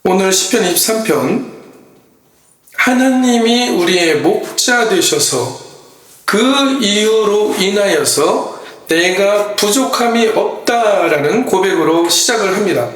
오늘 시편 23편, 하나님이 우리의 목자 되셔서 그 이유로 인하여서 내가 부족함이 없다라는 고백으로 시작을 합니다.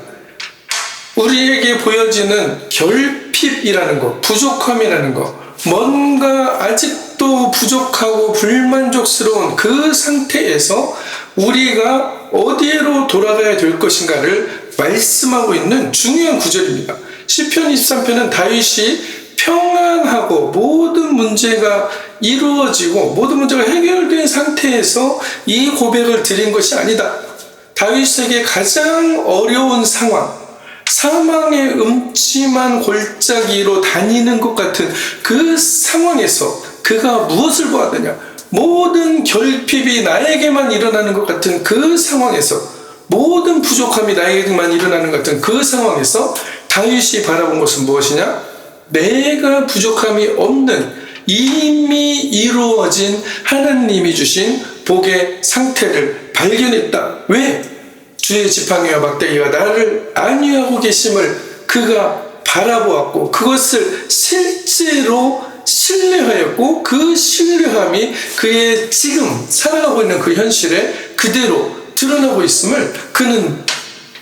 우리에게 보여지는 결핍이라는 것, 부족함이라는 것, 뭔가 아직도 부족하고 불만족스러운 그 상태에서 우리가 어디로 돌아가야 될 것인가를 말씀하고 있는 중요한 구절입니다. 시편 23편은 다윗이 평안하고 모든 문제가 이루어지고 모든 문제가 해결된 상태에서 이 고백을 드린 것이 아니다. 다윗에게 가장 어려운 상황, 사망의 음침한 골짜기로 다니는 것 같은 그 상황에서 그가 무엇을 보았느냐? 모든 결핍이 나에게만 일어나는 것 같은 그 상황에서, 모든 부족함이 나에게만 일어나는 것 같은 그 상황에서 다윗이 바라본 것은 무엇이냐? 내가 부족함이 없는 이미 이루어진 하나님이 주신 복의 상태를 발견했다. 왜? 주의 지팡이와 막대기가 나를 안위하고 계심을 그가 바라보았고 그것을 실제로 신뢰하였고 그 신뢰함이 그의 지금 살아가고 있는 그 현실에 그대로 드러나고 있음을 그는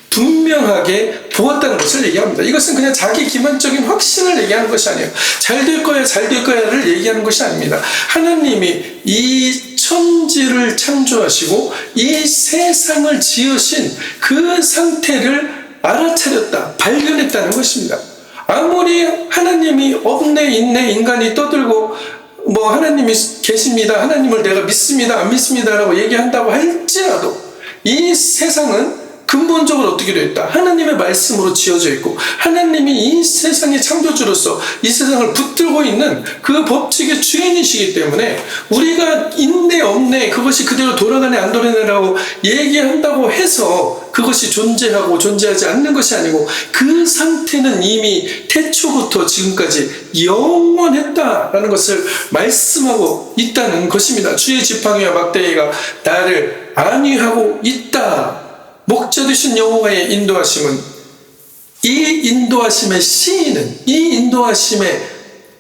분명하게 보았다는 것을 얘기합니다. 이것은 그냥 자기 기만적인 확신을 얘기하는 것이 아니에요. 잘 될 거야, 잘 될 거야를 얘기하는 것이 아닙니다. 하나님이 이 천지를 창조하시고 이 세상을 지으신 그 상태를 알아차렸다, 발견했다는 것입니다. 아무리 하나님이 없네, 있네, 인간이 떠들고 하나님이 계십니다, 하나님을 내가 믿습니다, 안 믿습니다라고 얘기한다고 할지라도 이 세상은 근본적으로 어떻게 되어 있다? 하나님의 말씀으로 지어져 있고 하나님이 이 세상의 창조주로서 이 세상을 붙들고 있는 그 법칙의 주인이시기 때문에 우리가 있네 없네 그것이 그대로 돌아가네 안 돌아가네라고 얘기한다고 해서 그것이 존재하고 존재하지 않는 것이 아니고 그 상태는 이미 태초부터 지금까지 영원했다라는 것을 말씀하고 있다는 것입니다. 주의 지팡이와 막대기가 나를 안위하고 있다. 목자 되신 여호와의 인도하심은, 이 인도하심의 시인은, 이 인도하심의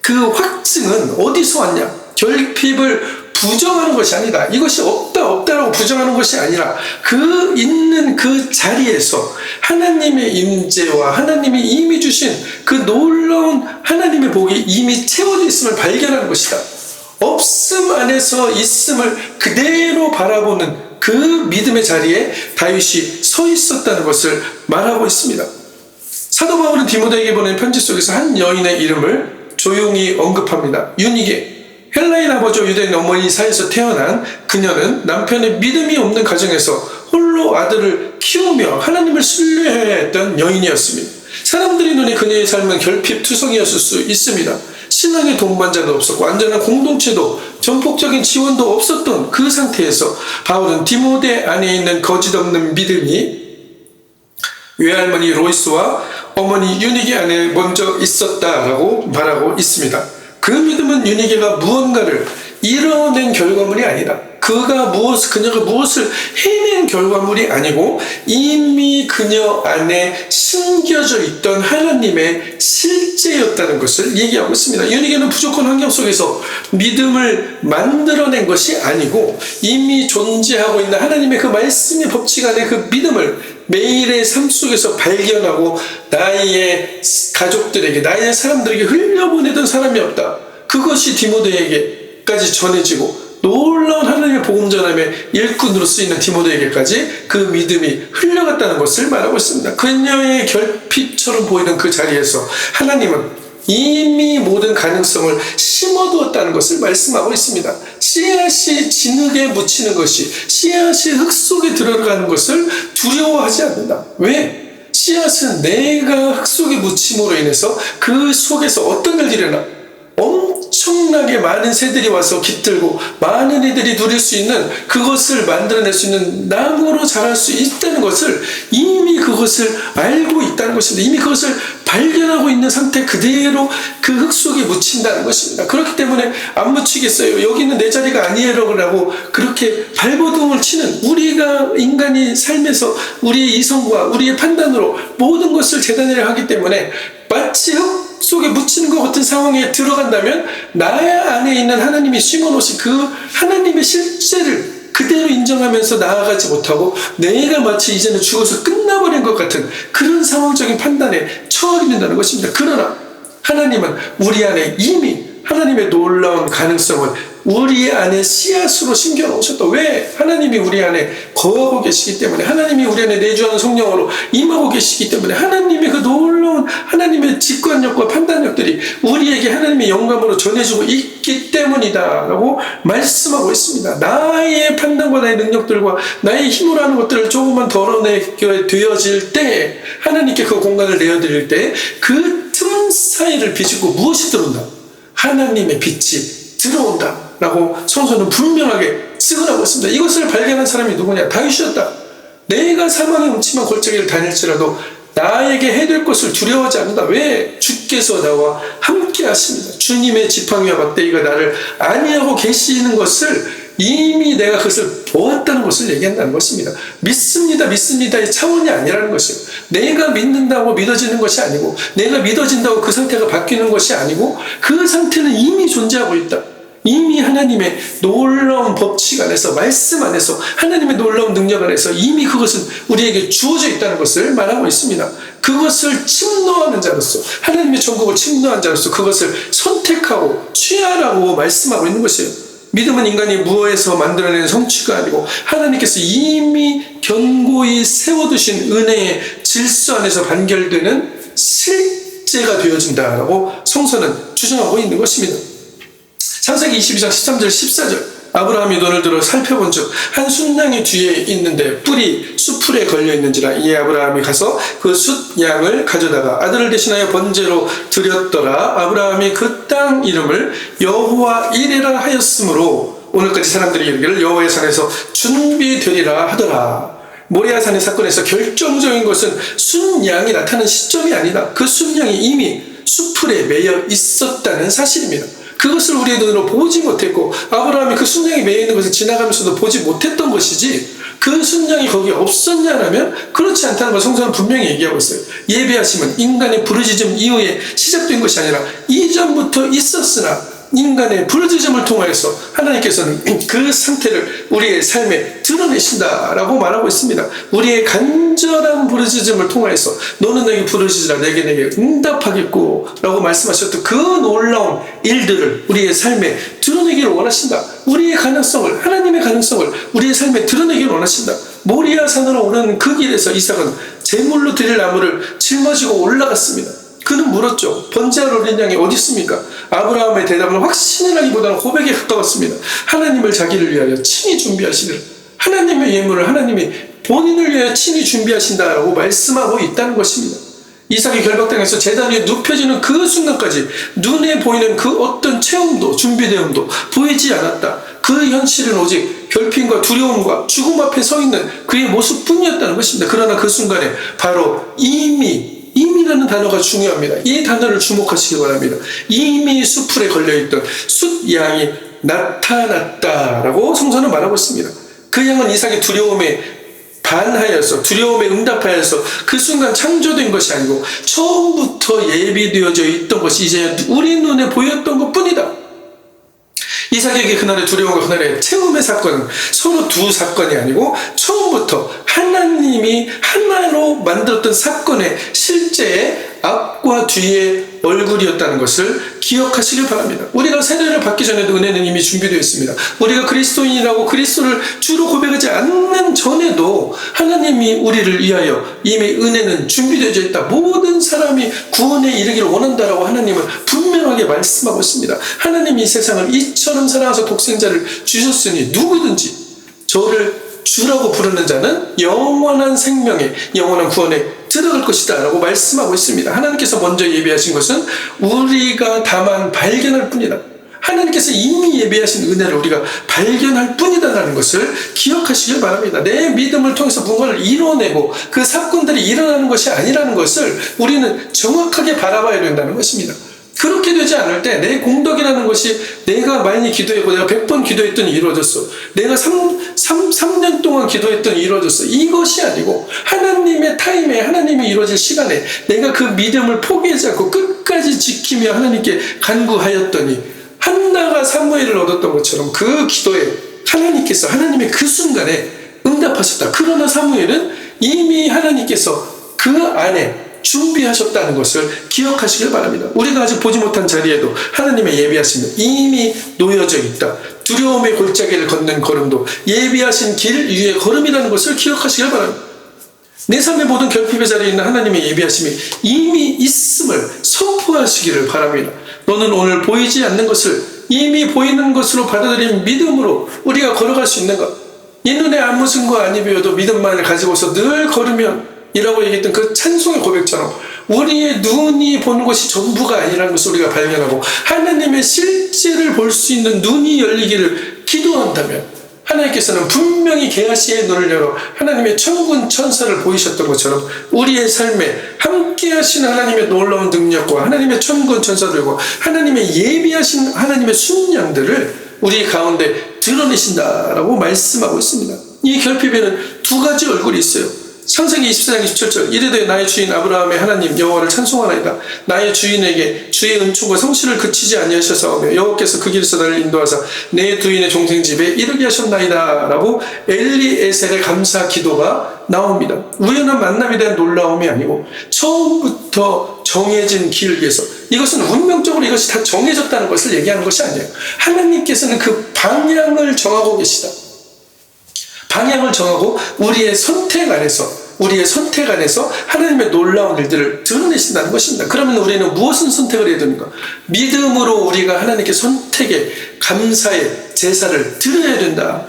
그 확증은 어디서 왔냐? 결핍을 부정하는 것이 아니다. 이것이 없다라고 부정하는 것이 아니라 그 있는 그 자리에서 하나님의 임재와 하나님이 이미 주신 그 놀라운 하나님의 복이 이미 채워져 있음을 발견하는 것이다. 없음 안에서 있음을 그대로 바라보는 그 믿음의 자리에 다윗이 서 있었다는 것을 말하고 있습니다. 사도 바울은 디모데에게 보낸 편지 속에서 한 여인의 이름을 조용히 언급합니다. 유니게. 헬라인 아버지와 유대인 어머니 사이에서 태어난 그녀는 남편의 믿음이 없는 가정에서 홀로 아들을 키우며 하나님을 신뢰해야 했던 여인이었습니다. 사람들의 눈에 그녀의 삶은 결핍투성이었을 수 있습니다. 신앙의 동반자도 없었고 안전한 공동체도 전폭적인 지원도 없었던 그 상태에서 바울은 디모데 안에 있는 거짓없는 믿음이 외할머니 로이스와 어머니 유니게 안에 먼저 있었다라고 말하고 있습니다. 그 믿음은 유니게가 무언가를 이뤄낸 결과물이 아니다. 그녀가 무엇을 해낸 결과물이 아니고 이미 그녀 안에 심겨져 있던 하나님의 실제였다는 것을 얘기하고 있습니다. 유니게는 부족한 환경 속에서 믿음을 만들어낸 것이 아니고 이미 존재하고 있는 하나님의 그 말씀의 법칙 안에 그 믿음을 매일의 삶 속에서 발견하고 나의 가족들에게, 나의 사람들에게 흘려보내던 사람이었다. 그것이 디모데에게까지 전해지고 놀라운 하나님의 복음 전함의 일꾼으로 쓰이는 디모데에게까지 그 믿음이 흘러갔다는 것을 말하고 있습니다. 그녀의 결핍처럼 보이는 그 자리에서 하나님은 이미 모든 가능성을 심어두었다는 것을 말씀하고 있습니다. 씨앗이 진흙에 묻히는 것이, 씨앗이 흙 속에 들어가는 것을 두려워하지 않는다. 왜? 씨앗은 내가 흙 속에 묻힘으로 인해서 그 속에서 어떤 일이 일어나? 엄청나게 많은 새들이 와서 깃들고 많은 이들이 누릴 수 있는 그것을 만들어낼 수 있는 나무로 자랄 수 있다는 것을 이미 그것을 알고 있다는 것입니다. 이미 그것을 발견하고 있는 상태 그대로 그 흙 속에 묻힌다는 것입니다. 그렇기 때문에 안 묻히겠어요. 여기는 내 자리가 아니에요라고 그렇게 발버둥을 치는, 우리가 인간이 삶에서 우리의 이성과 우리의 판단으로 모든 것을 재단이라 하기 때문에 마치 흙 속에 묻히는 것 같은 상황에 들어간다면 나의 안에 있는 하나님이 심어놓으신 그 하나님의 실제를 그대로 인정하면서 나아가지 못하고 내가 마치 이제는 죽어서 끝나버린 것 같은 그런 상황적인 판단에 처하게 된다는 것입니다. 그러나 하나님은 우리 안에 이미 하나님의 놀라운 가능성을 우리 안에 씨앗으로 심겨놓으셨다. 왜? 하나님이 우리 안에 거하고 계시기 때문에, 하나님이 우리 안에 내주하는 성령으로 임하고 계시기 때문에, 하나님의 그 놀라운 하나님의 직관력과 판단력들이 우리에게 하나님의 영감으로 전해주고 있기 때문이다 라고 말씀하고 있습니다. 나의 판단과 나의 능력들과 나의 힘으로 하는 것들을 조금만 덜어내게 되어질 때, 하나님께 그 공간을 내어드릴 때 그 틈 사이를 비추고 무엇이 들어온다? 하나님의 빛이 들어온다 라고 성서는 분명하게 증언하고 있습니다. 이것을 발견한 사람이 누구냐? 다윗이었다. 내가 사망의 음침한 골짜기를 다닐지라도 나에게 해될 것을 두려워하지 않는다. 왜? 주께서 나와 함께 하십니다. 주님의 지팡이와 막대기가 나를 안위하고 계시는 것을 이미 내가 그것을 보았다는 것을 얘기한다는 것입니다. 믿습니다, 믿습니다의 차원이 아니라는 것이에요. 내가 믿는다고 믿어지는 것이 아니고, 내가 믿어진다고 그 상태가 바뀌는 것이 아니고, 그 상태는 이미 존재하고 있다. 이미 하나님의 놀라운 법칙 안에서, 말씀 안에서, 하나님의 놀라운 능력 안에서 이미 그것은 우리에게 주어져 있다는 것을 말하고 있습니다. 그것을 침노하는 자로서, 하나님의 천국을 침노한 자로서 그것을 선택하고 취하라고 말씀하고 있는 것이에요. 믿음은 인간이 무엇에서 만들어낸 성취가 아니고 하나님께서 이미 견고히 세워두신 은혜의 질서 안에서 반결되는 실제가 되어진다라고 성서는 주장하고 있는 것입니다. 창세기 22장 13절 14절 아브라함이 눈을 들어 살펴본 즉 한 숫양이 뒤에 있는데 뿔이 숫풀에 걸려있는지라. 이에 아브라함이 가서 그 숫양을 가져다가 아들을 대신하여 번제로 드렸더라. 아브라함이 그 땅 이름을 여호와 이레라 하였으므로 오늘까지 사람들이 이르기를 여호와의 산에서 준비되리라 하더라. 모리아산의 사건에서 결정적인 것은 숫양이 나타난 시점이 아니다. 그 숫양이 이미 숫풀에 매여 있었다는 사실입니다. 그것을 우리의 눈으로 보지 못했고 아브라함이 그 순양이 매여있는 것을 지나가면서도 보지 못했던 것이지, 그 순양이 거기에 없었냐라면 그렇지 않다는 걸 성서는 분명히 얘기하고 있어요. 예배하심은 인간의 부르짖음 이후에 시작된 것이 아니라 이전부터 있었으나 인간의 부르짖음을 통하여서 하나님께서는 그 상태를 우리의 삶에 드러내신다라고 말하고 있습니다. 우리의 간절한 부르짖음을 통하여서 너는 내게 부르짖으라 내게 응답하겠고 라고 말씀하셨던 그 놀라운 일들을 우리의 삶에 드러내기를 원하신다. 우리의 가능성을, 하나님의 가능성을 우리의 삶에 드러내기를 원하신다. 모리아 산으로 오르는 그 길에서 이삭은 제물로 드릴 나무를 짊어지고 올라갔습니다. 그는 물었죠. 번제하러 어린 양이 어디 있습니까? 아브라함의 대답은 확신을 하기보다는 고백에 가까웠습니다. 하나님을 자기를 위하여 친히 준비하시리라. 하나님의 예물을 하나님이 본인을 위하여 친히 준비하신다라고 말씀하고 있다는 것입니다. 이삭이 결박당해서 제단 위에 눕혀지는 그 순간까지 눈에 보이는 그 어떤 체험도 준비되음도 보이지 않았다. 그 현실은 오직 결핍과 두려움과 죽음 앞에 서 있는 그의 모습뿐이었다는 것입니다. 그러나 그 순간에 바로 이미라는 단어가 중요합니다. 이 단어를 주목하시기 바랍니다. 이미 숲풀에 걸려있던 숫양이 나타났다라고 성서는 말하고 있습니다. 그 양은 이삭의 두려움에 반하여서, 두려움에 응답하여서 그 순간 창조된 것이 아니고 처음부터 예비되어져 있던 것이 이제 우리 눈에 보였던 것 뿐이다. 이삭에게 그날의 두려움과 그날의 체험의 사건은 서로 두 사건이 아니고 처음부터 하나님이 하나로 만들었던 사건의 실제의 앞과 뒤의 얼굴이었다는 것을 기억하시길 바랍니다. 우리가 세례를 받기 전에도 은혜는 이미 준비되어 있습니다. 우리가 그리스도인이라고 그리스도를 주로 고백하지 않는 전에도 하나님이 우리를 위하여 이미 은혜는 준비되어 있다. 모든 사람이 구원에 이르기를 원한다라고 하나님은 분명하게 말씀하고 있습니다. 하나님이 이 세상을 이처럼 사랑하셔서 독생자를 주셨으니 누구든지 저를 주라고 부르는 자는 영원한 생명에, 영원한 구원에 들어갈 것이다 라고 말씀하고 있습니다. 하나님께서 먼저 예비하신 것은 우리가 다만 발견할 뿐이다. 하나님께서 이미 예비하신 은혜를 우리가 발견할 뿐이다라는 것을 기억하시길 바랍니다. 내 믿음을 통해서 무언가를 이뤄내고 그 사건들이 일어나는 것이 아니라는 것을 우리는 정확하게 바라봐야 된다는 것입니다. 그렇게 되지 않을 때 내 공덕이라는 것이 내가 많이 기도했고 내가 100번 기도했더니 이루어졌어. 내가 3년 동안 기도했더니 이루어졌어. 이것이 아니고 하나님의 타임에 하나님이 이루어질 시간에 내가 그 믿음을 포기하지 않고 끝까지 지키며 하나님께 간구하였더니 한나가 사무엘을 얻었던 것처럼 그 기도에 하나님께서 하나님의 그 순간에 응답하셨다. 그러나 사무엘은 이미 하나님께서 그 안에 준비하셨다는 것을 기억하시길 바랍니다. 우리가 아직 보지 못한 자리에도 하나님의 예비하심은 이미 놓여져 있다. 두려움의 골짜기를 걷는 걸음도 예비하신 길 위의 걸음이라는 것을 기억하시길 바랍니다. 내 삶의 모든 결핍의 자리에 있는 하나님의 예비하심이 이미 있음을 선포하시기를 바랍니다. 너는 오늘 보이지 않는 것을 이미 보이는 것으로 받아들인 믿음으로 우리가 걸어갈 수 있는 것. 이 눈에 아무 증거 아니 보여도 믿음만을 가지고서 늘 걸으면 이라고 얘기했던 그 찬송의 고백처럼 우리의 눈이 보는 것이 전부가 아니라는 것을 우리가 발견하고 하나님의 실제를 볼 수 있는 눈이 열리기를 기도한다면 하나님께서는 분명히 게하시의 눈을 열어 하나님의 천군 천사를 보이셨던 것처럼 우리의 삶에 함께 하신 하나님의 놀라운 능력과 하나님의 천군 천사들과 하나님의 예비하신 하나님의 순양들을 우리 가운데 드러내신다라고 말씀하고 있습니다. 이 결핍에는 두 가지 얼굴이 있어요. 창세기 24장 27절 이르되 나의 주인 아브라함의 하나님 여호와를 찬송하나이다. 나의 주인에게 주의 은총과 성실을 그치지 아니하셔서 여호와께서 그 길에서 나를 인도하사 내 두인의 동생 집에 이르게 하셨나이다 라고 엘리에셀의 감사 기도가 나옵니다. 우연한 만남에 대한 놀라움이 아니고 처음부터 정해진 길 위에서 이것은 운명적으로 이것이 다 정해졌다는 것을 얘기하는 것이 아니에요. 하나님께서는 그 방향을 정하고 계시다. 방향을 정하고 우리의 선택 안에서 하나님의 놀라운 일들을 드러내신다는 것입니다. 그러면 우리는 무엇을 선택을 해야 됩니까? 믿음으로 우리가 하나님께 선택의 감사의 제사를 드려야 된다.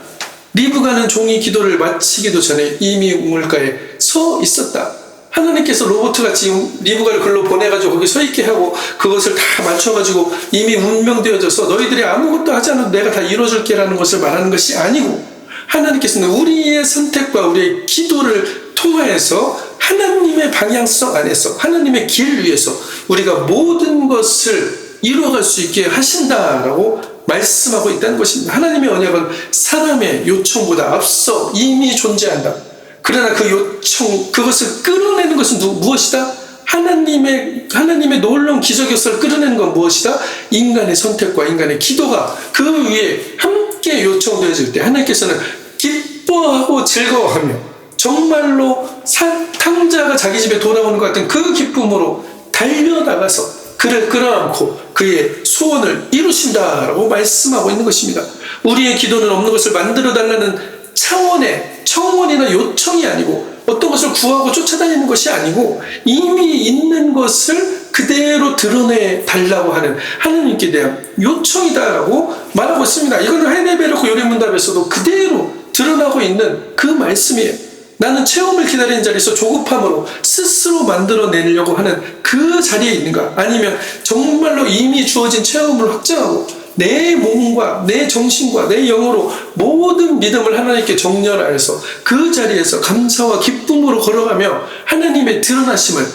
리브가는 종이 기도를 마치기도 전에 이미 우물가에 서 있었다. 하나님께서 로봇같이 리브가를 글로 보내가지고 거기 서 있게 하고 그것을 다 맞춰가지고 이미 운명되어져서 너희들이 아무것도 하지 않아도 내가 다 이루어줄게라는 것을 말하는 것이 아니고 하나님께서는 우리의 선택과 우리의 기도를 통하여서 하나님의 방향성 안에서 하나님의 길 위에서 우리가 모든 것을 이루어갈 수 있게 하신다라고 말씀하고 있다는 것입니다. 하나님의 언약은 사람의 요청보다 앞서 이미 존재한다. 그러나 그 요청, 그것을 끌어내는 것은 무엇이다? 하나님의 놀라운 기적 역사를 끌어내는 건 무엇이다? 인간의 선택과 인간의 기도가 그 위에 함께 요청되어질 때 하나님께서는 기뻐하고 즐거워하며 정말로 탕자가 자기 집에 돌아오는 것 같은 그 기쁨으로 달려나가서 그를 끌어안고 그의 소원을 이루신다라고 말씀하고 있는 것입니다. 우리의 기도는 없는 것을 만들어달라는 차원의 청원이나 요청이 아니고 어떤 것을 구하고 쫓아다니는 것이 아니고 이미 있는 것을 그대로 드러내 달라고 하는 하나님께 대한 요청이다라고 말하고 있습니다. 이거는 하이델베르크 요리문답에서도 그대로 드러나고 있는 그 말씀이에요. 나는 체험을 기다리는 자리에서 조급함으로 스스로 만들어내려고 하는 그 자리에 있는가? 아니면 정말로 이미 주어진 체험을 확장하고 내 몸과 내 정신과 내 영으로 모든 믿음을 하나님께 정렬하여서 그 자리에서 감사와 기쁨으로 걸어가며 하나님의 드러나심을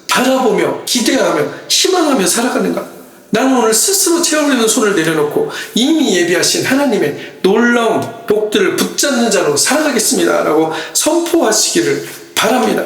바라보며 기대하며 희망하며 살아가는가? 나는 오늘 스스로 채우려는 손을 내려놓고 이미 예비하신 하나님의 놀라운 복들을 붙잡는 자로 살아가겠습니다 라고 선포하시기를 바랍니다.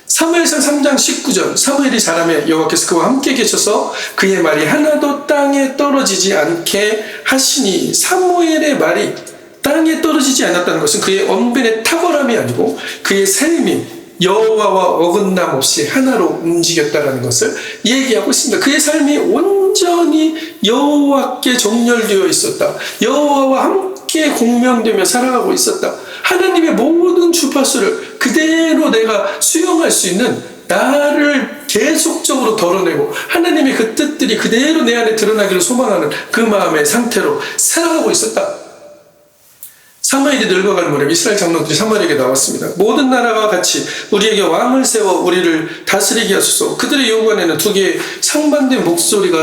사무엘상 3장 19절 사무엘이 자라매 여호와께서 그와 함께 계셔서 그의 말이 하나도 땅에 떨어지지 않게 하시니 사무엘의 말이 땅에 떨어지지 않았다는 것은 그의 언변의 탁월함이 아니고 그의 삶이 여호와와 어긋남 없이 하나로 움직였다는 것을 얘기하고 있습니다. 그의 삶이 온전히 여호와께 정렬되어 있었다. 여호와와 함께 공명되며 살아가고 있었다. 하나님의 모든 주파수를 그대로 내가 수용할 수 있는 나를 계속적으로 덜어내고 하나님의 그 뜻들이 그대로 내 안에 드러나기를 소망하는 그 마음의 상태로 살아가고 있었다. 사무엘이 늙어가는 무렵 이스라엘 장로들이 사무엘에게 나왔습니다. 모든 나라와 같이 우리에게 왕을 세워 우리를 다스리게 하소서. 그들의 요구 안에는 두 개의 상반된 목소리가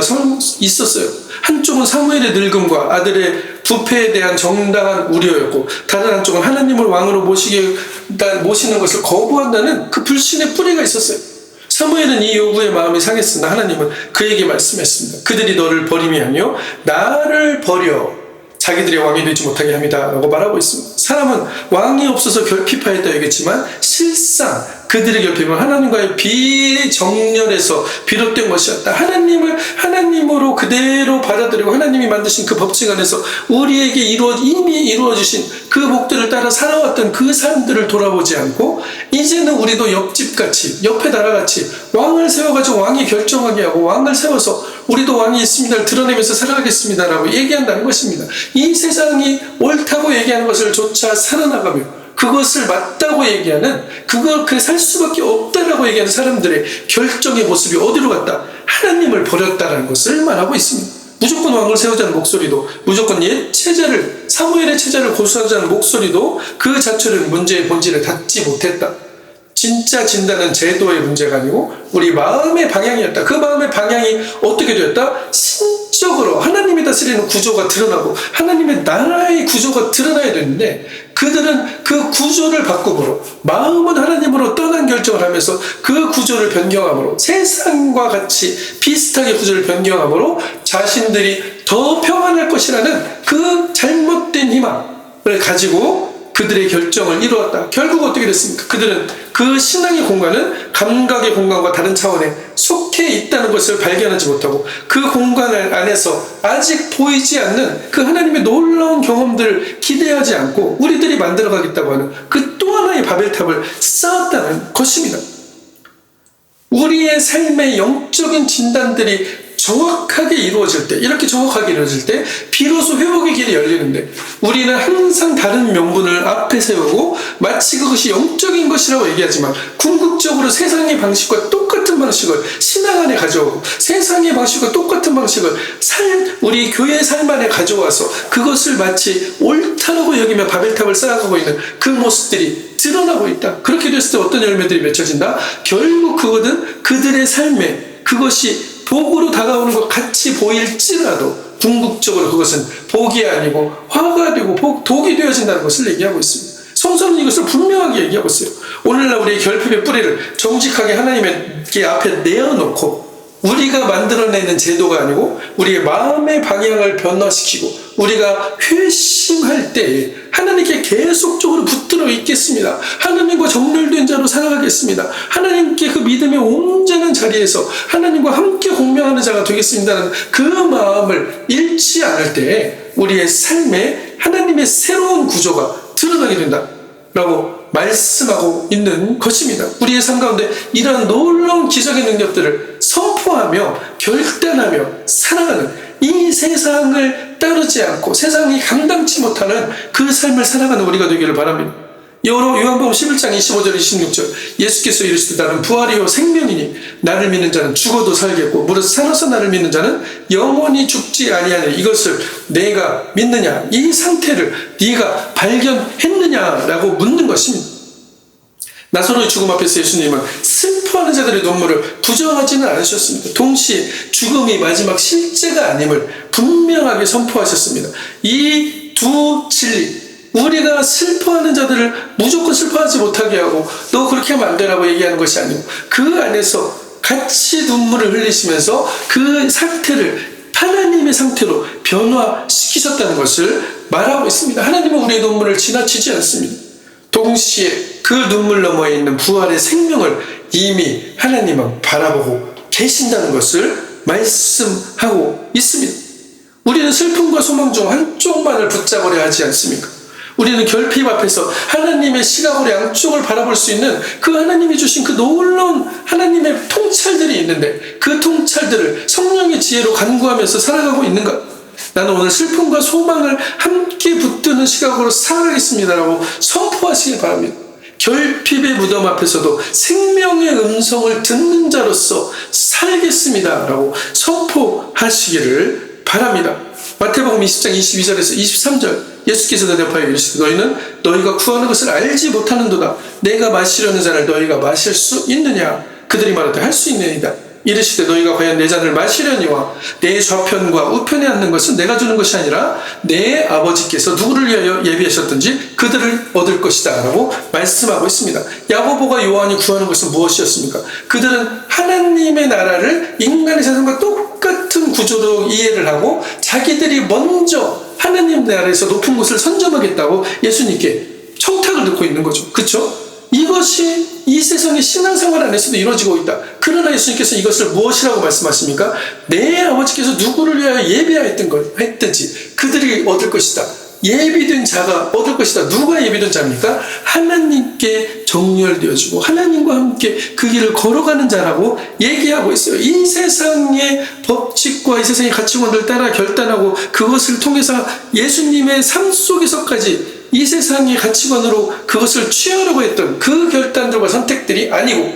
있었어요. 한쪽은 사무엘의 늙음과 아들의 부패에 대한 정당한 우려였고, 다른 한쪽은 하나님을 왕으로 모시는 것을 거부한다는 그 불신의 뿌리가 있었어요. 사무엘은 이 요구에 마음이 상했으나 하나님은 그에게 말씀했습니다. 그들이 너를 버림이 아니요 나를 버려 자기들의 왕이 되지 못하게 합니다 라고 말하고 있습니다. 사람은 왕이 없어서 결핍하였다 얘기했지만 실상 그들의 결핍은 하나님과의 비정렬에서 비롯된 것이었다. 하나님을 하나님으로 그대로 받아들이고 하나님이 만드신 그 법칙 안에서 우리에게 이미 이루어주신 그 복들을 따라 살아왔던 그 삶들을 돌아보지 않고 이제는 우리도 옆집같이 옆에 나라같이 왕을 세워가지고 왕이 결정하게 하고 왕을 세워서 우리도 왕이 있습니다를 드러내면서 살아가겠습니다라고 얘기한다는 것입니다. 이 세상이 옳다고 얘기하는 것을 조차 살아나가며 그것을 맞다고 얘기하는, 그렇게 살 수밖에 없다라고 얘기하는 사람들의 결정의 모습이 어디로 갔다? 하나님을 버렸다는 것을 말하고 있습니다. 무조건 왕을 세우자는 목소리도, 무조건 옛 체제를, 사무엘의 체제를 고수하자는 목소리도 그 자체를 문제의 본질을 닫지 못했다. 진짜 진단은 제도의 문제가 아니고 우리 마음의 방향이었다. 그 마음의 방향이 어떻게 되었다? 신적으로 하나님이 다스리는 구조가 드러나고 하나님의 나라의 구조가 드러나야 되는데, 그들은 그 구조를 바꿈으로, 마음은 하나님으로 떠난 결정을 하면서 그 구조를 변경함으로, 세상과 같이 비슷하게 구조를 변경함으로 자신들이 더 평안할 것이라는 그 잘못된 희망을 가지고 그들의 결정을 이루었다. 결국 어떻게 됐습니까? 그들은 그 신앙의 공간은 감각의 공간과 다른 차원에 속해 있다는 것을 발견하지 못하고 그 공간 안에서 아직 보이지 않는 그 하나님의 놀라운 경험들을 기대하지 않고 우리들이 만들어가겠다고 하는 그 또 하나의 바벨탑을 쌓았다는 것입니다. 우리의 삶의 영적인 진단들이 정확하게 이루어질 때, 이렇게 정확하게 이루어질 때 비로소 회복의 길이 열리는데, 우리는 항상 다른 명분을 앞에 세우고 마치 그것이 영적인 것이라고 얘기하지만 궁극적으로 세상의 방식과 똑같은 방식을 신앙 안에 가져오고 세상의 방식과 똑같은 방식을 우리 교회의 삶 안에 가져와서 그것을 마치 옳다라고 여기며 바벨탑을 쌓아가고 있는 그 모습들이 드러나고 있다. 그렇게 됐을 때 어떤 열매들이 맺혀진다? 결국 그것은 그들의 삶에 그것이 복으로 다가오는 것 같이 보일지라도 궁극적으로 그것은 복이 아니고 화가 되고 독이 되어진다는 것을 얘기하고 있습니다. 성서는 이것을 분명하게 얘기하고 있어요. 오늘날 우리의 결핍의 뿌리를 정직하게 하나님의 앞에 내어놓고 우리가 만들어내는 제도가 아니고 우리의 마음의 방향을 변화시키고 우리가 회심할 때 하나님께 계속적으로 붙들어 있겠습니다. 하나님과 정렬된 자로 살아가겠습니다. 하나님께 그 믿음의 온전한 자리에서 하나님과 함께 공명하는 자가 되겠습니다는 그 마음을 잃지 않을 때 우리의 삶에 하나님의 새로운 구조가 드러나게 된다라고 말씀하고 있는 것입니다. 우리의 삶 가운데 이러한 놀라운 기적의 능력들을 선포하며 결단하며 살아가는, 이 세상을 따르지 않고 세상이 감당치 못하는 그 삶을 살아가는 우리가 되기를 바랍니다. 요한복음 11장 25절 26절 예수께서 이르시되 나는 부활이요 생명이니 나를 믿는 자는 죽어도 살겠고 무릇 살아서 나를 믿는 자는 영원히 죽지 아니하니 이것을 내가 믿느냐, 이 상태를 네가 발견했느냐라고 묻는 것입니다. 나사로의 죽음 앞에서 예수님은 슬퍼하는 자들의 눈물을 부정하지는 않으셨습니다. 동시에 죽음이 마지막 실제가 아님을 분명하게 선포하셨습니다. 이 두 진리, 우리가 슬퍼하는 자들을 무조건 슬퍼하지 못하게 하고 너 그렇게 하면 안 되라고 얘기하는 것이 아니고 그 안에서 같이 눈물을 흘리시면서 그 상태를 하나님의 상태로 변화시키셨다는 것을 말하고 있습니다. 하나님은 우리의 눈물을 지나치지 않습니다. 동시에 그 눈물 너머에 있는 부활의 생명을 이미 하나님은 바라보고 계신다는 것을 말씀하고 있습니다. 우리는 슬픔과 소망 중 한쪽만을 붙잡으려 하지 않습니까? 우리는 결핍 앞에서 하나님의 시각으로 양쪽을 바라볼 수 있는 그 하나님이 주신 그 놀라운 하나님의 통찰들이 있는데 그 통찰들을 성령의 지혜로 간구하면서 살아가고 있는가? 나는 오늘 슬픔과 소망을 함께 붙드는 시각으로 살아가겠습니다라고 선포하시기 바랍니다. 결핍의 무덤 앞에서도 생명의 음성을 듣는 자로서 살겠습니다라고 선포하시기를 바랍니다. 마태복음 20장 22절에서 23절 예수께서 대답하여 이르시되 너희는 너희가 구하는 것을 알지 못하는도다. 내가 마시려는 잔을 너희가 마실 수 있느냐? 그들이 말하되 할 수 있느니라. 이르시되 너희가 과연 내 잔을 마시려니와 내 좌편과 우편에 앉는 것은 내가 주는 것이 아니라 내 아버지께서 누구를 위하여 예비하셨든지 그들을 얻을 것이다 라고 말씀하고 있습니다. 야고보가 요한이 구하는 것은 무엇이었습니까? 그들은 하나님의 나라를 인간의 세상과 똑같은 구조로 이해를 하고 자기들이 먼저 하나님 나라에서 높은 곳을 선점하겠다고 예수님께 청탁을 듣고 있는 거죠. 그렇죠? 이것이 이 세상의 신앙생활 안에서도 이루어지고 있다. 그러나 예수님께서 이것을 무엇이라고 말씀하십니까? 내 아버지께서 누구를 위하여 예비하였든지 그들이 얻을 것이다. 예비된 자가 얻을 것이다. 누가 예비된 자입니까? 하나님께 정렬되어지고 하나님과 함께 그 길을 걸어가는 자라고 얘기하고 있어요. 이 세상의 법칙과 이 세상의 가치관을 따라 결단하고 그것을 통해서 예수님의 삶 속에서까지 이 세상의 가치관으로 그것을 취하려고 했던 그 결단들과 선택들이 아니고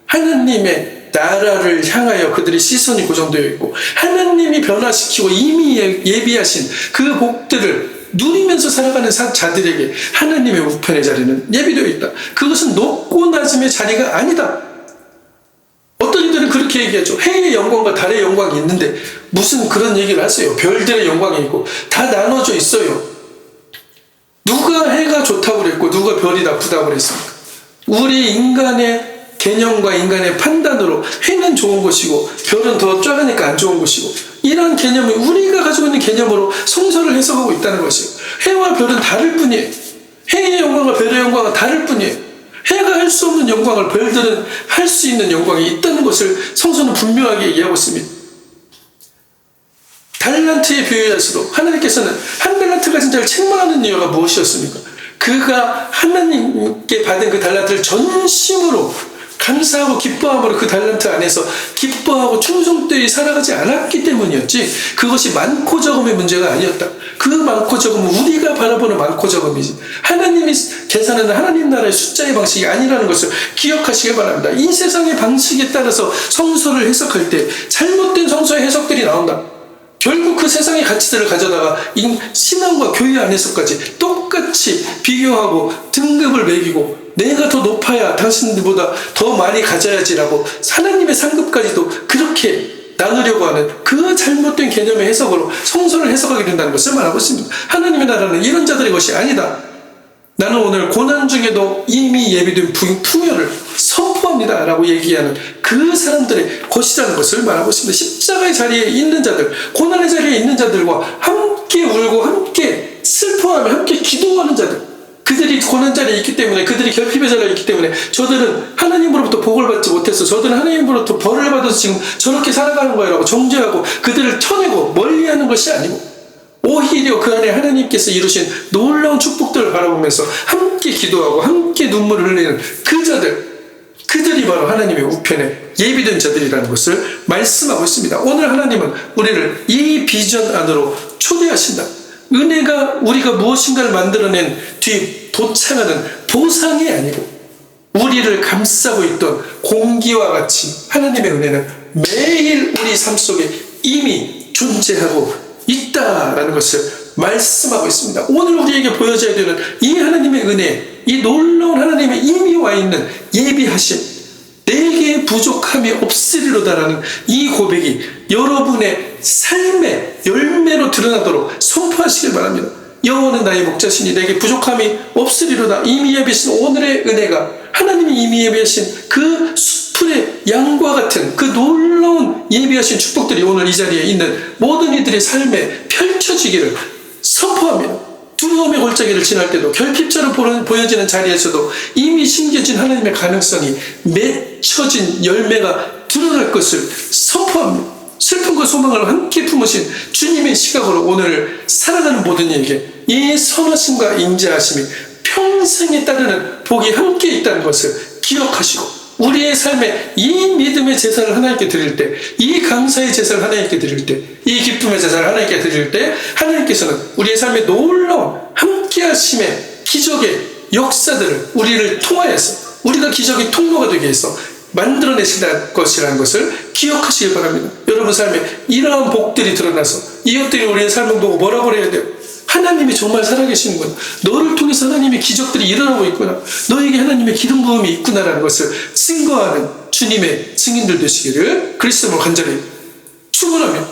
하나님의 나라를 향하여 그들의 시선이 고정되어 있고 하나님이 변화시키고 이미 예비하신 그 복들을 누리면서 살아가는 자들에게 하나님의 우편의 자리는 예비되어 있다. 그것은 높고 낮음의 자리가 아니다. 어떤 이들은 그렇게 얘기하죠. 해의 영광과 달의 영광이 있는데 무슨 그런 얘기를 하세요. 별들의 영광이 있고 다 나눠져 있어요. 누가 해가 좋다고 그랬고 누가 별이 나쁘다고 그랬습니까? 우리 인간의 개념과 인간의 판단으로 해는 좋은 것이고 별은 더 작으니까 안 좋은 것이고 이런 개념이 우리가 가지고 있는 개념으로 성서를 해석하고 있다는 것이에요. 해와 별은 다를 뿐이에요. 해의 영광과 별의 영광은 다를 뿐이에요. 해가 할 수 없는 영광을 별들은 할 수 있는 영광이 있다는 것을 성서는 분명하게 얘기하고 있습니다. 달란트의 비유에서도 하나님께서는 한 달란트 가진 자를 책망하는 이유가 무엇이었습니까? 그가 하나님께 받은 그 달란트를 전심으로 감사하고 기뻐함으로 그 달란트 안에서 기뻐하고 충성되이 살아가지 않았기 때문이었지 그것이 많고 적음의 문제가 아니었다. 그 많고 적음은 우리가 바라보는 많고 적음이지 하나님이 계산하는 하나님 나라의 숫자의 방식이 아니라는 것을 기억하시기 바랍니다. 이 세상의 방식에 따라서 성서를 해석할 때 잘못된 성서의 해석들이 나온다. 결국 그 세상의 가치들을 가져다가 신앙과 교회 안에서까지 똑같이 비교하고 등급을 매기고 내가 더 높아야 당신들보다 더 많이 가져야지라고 하나님의 상급까지도 그렇게 나누려고 하는 그 잘못된 개념의 해석으로 성서를 해석하게 된다는 것을 말하고 있습니다. 하나님의 나라는 이런 자들의 것이 아니다. 나는 오늘 고난 중에도 이미 예비된 풍요를 선포합니다 라고 얘기하는 그 사람들의 것이라는 것을 말하고 있습니다. 십자가의 자리에 있는 자들, 고난의 자리에 있는 자들과 함께 울고 함께 슬퍼하며 함께 기도하는 자들, 그들이 고난 자리에 있기 때문에 그들이 결핍의 자리에 있기 때문에 저들은 하나님으로부터 복을 받지 못해서 저들은 하나님으로부터 벌을 받아서 지금 저렇게 살아가는 거라고 정죄하고 그들을 쳐내고 멀리하는 것이 아니고 오히려 그 안에 하나님께서 이루신 놀라운 축복들을 바라보면서 함께 기도하고 함께 눈물을 흘리는 그 자들, 그들이 바로 하나님의 우편에 예비된 자들이라는 것을 말씀하고 있습니다. 오늘 하나님은 우리를 이 비전 안으로 초대하신다. 은혜가 우리가 무엇인가를 만들어낸 뒤 도착하는 보상이 아니고 우리를 감싸고 있던 공기와 같이 하나님의 은혜는 매일 우리 삶 속에 이미 존재하고 있다라는 것을 말씀하고 있습니다. 오늘 우리에게 보여져야 되는 이 하나님의 은혜, 이 놀라운 하나님의 이미 와 있는 예비하심, 내게 부족함이 없으리로다라는 이 고백이 여러분의 삶의 열매로 드러나도록 선포하시길 바랍니다. 여호와는 나의 목자시니 내게 부족함이 없으리로다. 이미 예비하신 오늘의 은혜가 하나님이 이미 예비하신 그 숲의 양과 같은 그 놀라운 예비하신 축복들이 오늘 이 자리에 있는 모든 이들의 삶에 펼쳐지기를 선포합니다. 두려움의 골짜기를 지날 때도 결핍자로 보여지는 자리에서도 이미 심겨진 하나님의 가능성이 맺혀진 열매가 드러날 것을 선포합니다. 슬픔과 소망을 함께 품으신 주님의 시각으로 오늘 살아가는 모든 이에게 이 선하심과 인자하심이 평생에 따르는 복이 함께 있다는 것을 기억하시고 우리의 삶에 이 믿음의 제사를 하나님께 드릴 때, 이 감사의 제사를 하나님께 드릴 때, 이 기쁨의 제사를 하나님께 드릴 때 하나님께서는 우리의 삶에 놀라운 함께하심의 기적의 역사들을 우리를 통하여서 우리가 기적의 통로가 되게 해서 만들어내실 것이라는 것을 기억하시길 바랍니다. 여러분 삶에 이러한 복들이 드러나서 이웃들이 우리의 삶을 보고 뭐라고 그래야 돼요? 하나님이 정말 살아계시는구나. 너를 통해서 하나님의 기적들이 일어나고 있구나. 너에게 하나님의 기름 부음이 있구나라는 것을 증거하는 주님의 증인들 되시기를 그리스도로 간절히 축원하며